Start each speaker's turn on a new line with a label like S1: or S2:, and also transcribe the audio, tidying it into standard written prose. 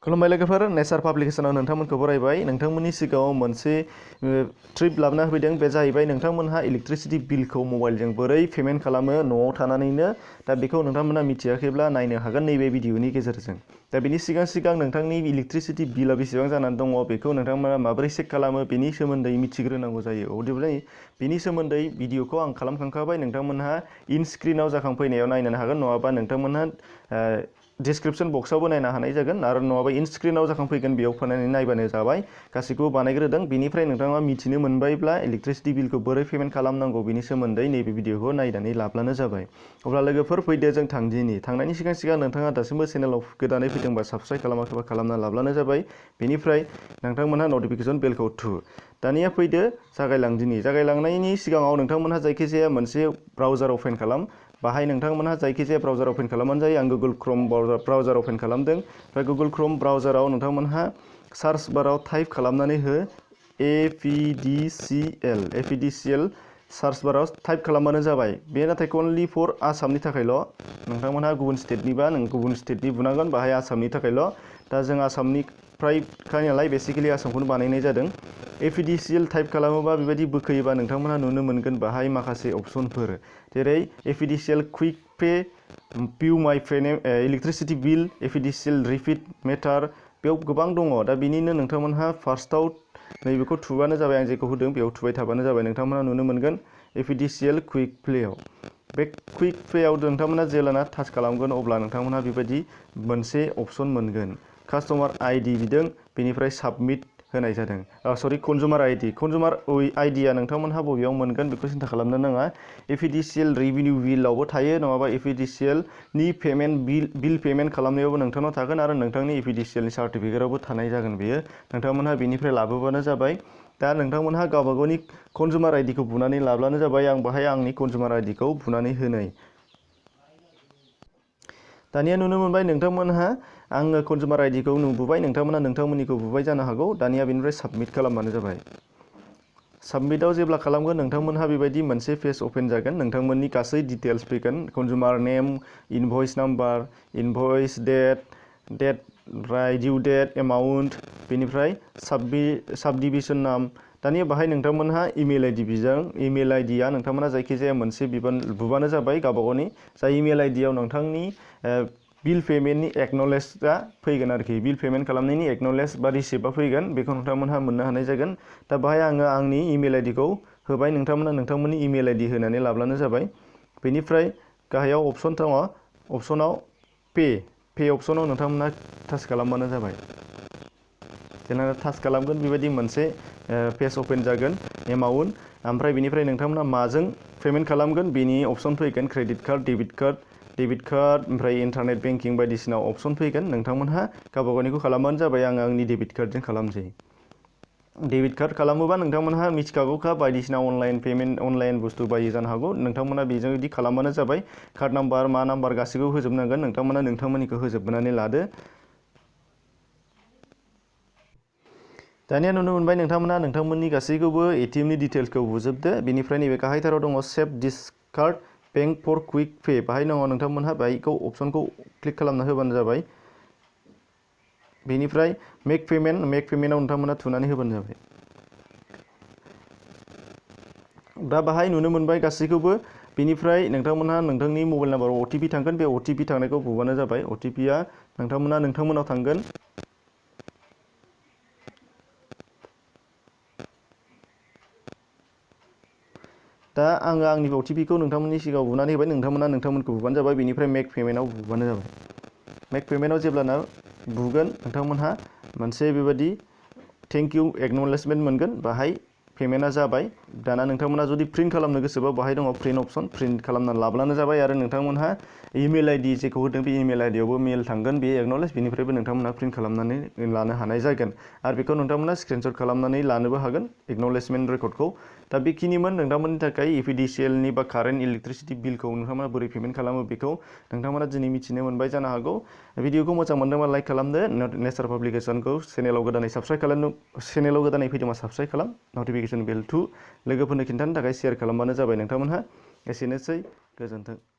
S1: खुलुमबाय लोगोफोर नेचार पाब्लिकेशनाव नोंथांमोनखौ बरायबाय नोंथांमोननि सिगाङाव मोनसे ट्रिप लाबोना होफैदों बे जाहैबाय नोंथांमोनहा इलेक्ट्रिसिटी बिलखौ मबाइलजों बोरै पेमेन्ट खालामो न'आव थानानैनो दा बेखौ नोंथांमोना मिथियाखैब्ला नायनो हागोन नैबे भिडिअनि गेजेरजों दा बेनि सिगां नोंथांनि इलेक्ट्रिसिटी बिला बेसेबां जानानै दङ बेखौ नोंथांमोना माबोरै चेक खालामो बेनि सोमोन्दै मिथिग्रोनांगौ जायो अदेबानि बेनि सोमोन्दै भिडिअखौ आं खालामखांखाबाय नोंथांमोनहा इन स्क्रिनाव जाखांफैनायाव नायनो हागोन नङाबा नोंथांमोनहा डिस्क्रिप्शन बक्सआवबो नायनो हानाय जागोन आरो नङाबा इन स्क्रिनाव जाखांफैगोन बेयाव फैनानै नायबानो जाबाय गासैखौबो बानायग्रोदों बेनिफ्राय नोंथाङा मिथिनो मोनबायब्ला इलेक्ट्रिसिटी बिलखौ बोरै पेमेन्ट खालामनांगौ बेनि सोमोन्दै नैबे भिडिअखौ नायनानै लाब्लानो जाबाय अब्ला लोगोफोर फैदो जों थांनायनि सिगां नोंथाङा दासिमबो चेनेलाव गोदानै फैदोंबा साबस्क्राइब खालामाखैबा खालामना लाब्लानो जाबाय बेनिफ्राय नोंथांमोनहा नटिफिकेशन बेलखौ थु दानिया फैदो जागायलांनायनि सिगाङाव नोंथांमोनहा जायखिजाया मोनसे ब्राउजार अपेन खालाम बाहाय नोंथांमोनहा जायखिजाया ब्राउजार अपेन खालामबानो जायो आं गुगल क्रोम ब्राउजार अपेन खालामदों ओमफ्राय गुगल क्रोम ब्राउजाराव नोंथांमोनहा सार्च बाराव टाइप खालामनानै हो APDCL सार्च बाराव टाइप खालामबानो जाबाय बे नाथाय अनलि फर आसामनि थाखायल' नोंथांमोनहा गुबुन स्टेटनिबा नों गुबुन स्टेटनि बुनांगोन बाहाय आसामनि थाखायल' दा जों आसामनिफ्राय नालाय बेसिकेलि आसामखौनो बानायनाय जादों APDCL टाइप खालामोबा बेबायदि बोखोयोबा नोंथांमोनहा नुनो मोनगोन बाहाय माखासे अपसनफोर जेरै APDCL क्विक पे पिउ माय इलेक्ट्रिसिटी बिल APDCL रिपिट मेटार बेयाव गोबां दङ दा बिनिनो नोंथांमोनहा फार्स्टआव नैबेखौ थुबानो जाबाय आं जेखौ होदों बेयाव थुबाय थाबानो जाबाय नोंथांमोनहा नुनो मोनगोन APDCL क्विक प्लेआव बे क्विक प्लेआव नोंथांमोनहा जेब्लाना टाच खालामगोन अब्ला नोंथांमोनहा बेबायदि मोनसे अपसन मोनगोन कास्टमार आइडि बिदों बेनिफ्राय साबमिट होनाय जादों सरि कन्जुमार आइडिया नोंथांमोनहा बबेयाव मोनगोन बेखौ सिन्था खालामनो नाङा APDCL रेभिनिउ बिलावबो थायो नङाबा APDCL नि बिल पेमेन्ट खालामनायावबो नोंथांनाव थागोन आरो नोंथांनि APDCL नि सार्टिफिकेटआवबो थानाय जागोन बेयो नोंथांमोनहा बेनिफ्राय लाबोबानो जाबाय दा नोंथांमोनहा गावबागावनि कन्जुमार आइडिखौ बुनानै लाब्लानो जाबाय आं बाहाय आंनि कन्जुमार आइडिखौ बुनानै होनाय दानिया नुनो मोनबाय नोंथांमोनहा आङो कन्जुमार आइडिखौ नुबोबाय नोंथांमोनहा नोंथांमोननिखौ बुबाय जानो हागौ दानिया बेनिफ्राय साबमिट खालामबानो जाबाय साबमिटआव जेब्ला खालामगोन नोंथांमोनहा बेबायदि मोनसे पेज अपेन जागोन नोंथांमोननि गासै डिटेल्स फैगोन consumer name invoice number invoice date due date amount बेनिफ्राय साबडिभिजन नाम दानिया बाहाय नोंथांमोनहा इमेल आइडि बिजों इमेल आइडिया नोंथांमोनहा जायखिजाया मोनसे बुबानो जाबाय गावबागावनि जाय इमेल आइडियाव नोंथांनि बिल पेमेन्टनि एक्न'लेजआ फैगोन आरोखि बिल पेमेन्ट खालामनायनि एक्न'लेज बा रिसिप्टआ फैगोन बेखौ नोंथांमोनहा मोननो हानाय जागोन दा बाहाय आङो आंनि इमेल आइडिखौ होबाय नोंथांमोनहा नोंथांमोननि इमेल आइडि होनानै लाब्लानो जाबाय बेनिफ्राय गाहायाव अपसन दङ अपसनाव पे अपसनाव नोंथांमोनहा टाच खालामबानो जाबाय जेब्ला टाच खालामगोन बेबायदि मोनसे पेज अपेन जागोन एमाउन्ट ओमफ्राय बेनिफ्राय नोंथांमोनहा माजों पेमेन्ट खालामगोन बेनि अपसन फैगोन क्रेडिट कार्ड डेबिट कार्ड ओमफ्राय इन्टारनेट बेंकिं बायदिसिना अपसन फैगोन नोंथांमोनहा गावबागावनिखौ खालामबानो जाबाय आं आंनि डेबिट कार्डजों खालामसै डेबिट कार्ड खालामोबा नोंथांमोनहा मिथिखागौखा बायदिसिना अनलाइन पेमेन्ट अनलाइन बुस्थु बायो जानो हागौ नोंथांमोनहा बेजों बिदि खालामबानो जाबाय कार्ड नाम्बार मा नाम्बार गासैखौबो होजोबनांगोन नोंथांमोनहा नोंथांमोननिखौ होजोबनानै लादो दानिया नुनो मोनबाय नोंथांमोनहा नोंथांमोननि गासैखौबो ATMनि डिटेल्सखौ बुजोबदो बेनिफ्राय नैबे गाहायथाराव दङ save this card bank for quick pay बाहाय दङ नोंथांमोनहा बाहायखौ अपसनखौ क्लिक खालामना होबानो जाबाय बेनिफ्राय मेक पेमेन्टआव नोंथांमोनहा थुनानै होबानो जाबाय दा बाहाय नुनो मोनबाय गासैखौबो बेनिफ्राय नोंथांमोनहा नोंथांनि मबाइल नाम्बाराव OTP थांगोन बे OTP थांनायखौ बुबानो जाबाय OTPआ नोंथांमोनाव थांगोन दा आङो आंनि OTPखौ नोंथांमोननि सिगाङाव बुनानै होबाय नोंथांमोनहा नोंथांमोनखौ बुबानो जाबाय बेनिफ्राय मेक पेमेन्टआव बुबानो जाबाय मेक पेमेन्टआव जेब्लाना बुगोन नोंथांमोनहा मोनसे बेबायदि थेंक इउ एक्न'लेजमेन्ट मोनगोन बाहाय पेमेन्टआ जाबाय दाना नोंथांमोनहा जुदि प्रिन्ट खालामनो गोसोबा बाहाय दङ प्रिन्ट अपसन प्रिन्ट खालामना लाब्लानो जाबाय आरो नोंथांमोनहा इमेल आइडि जेखौ होदों बे इमेल आइडियावबो मेल थांगोन बे एक्न'लेज बेनिफ्रायबो नोंथांमोनहा प्रिन्ट खालामनानै लानो हानाय जागोन आरो बेखौ नोंथांमोनहा स्क्रिनशट खालामनानै लानोबो हागोन एक्न'लेजमेन्ट रेकर्डखौ दा बेखिनिमोन नोंथांमोननि थाखाय APDCLनि बा कारेन्ट इलेक्ट्रिसिटि बिलखौ नोंथांमोना बोरै पेमेन्ट खालामो बेखौ नोंथांमोना दिनै मिथिनो मोनबाय जानो हागौ भिडिअखौ मोजां मोनदोंबा लाइक खालामदो नेचार पाब्लिकेशनखौ चेनेलाव गोदानै फैदोंबा साबस्क्राइब खालाम नटिफिकेशन बेल थु लोगोफोरनो खिन्थानो थाखाय शेयार खालामबानो जाबाय नोंथांमोनहा एसेनोसै गोजोन्थों।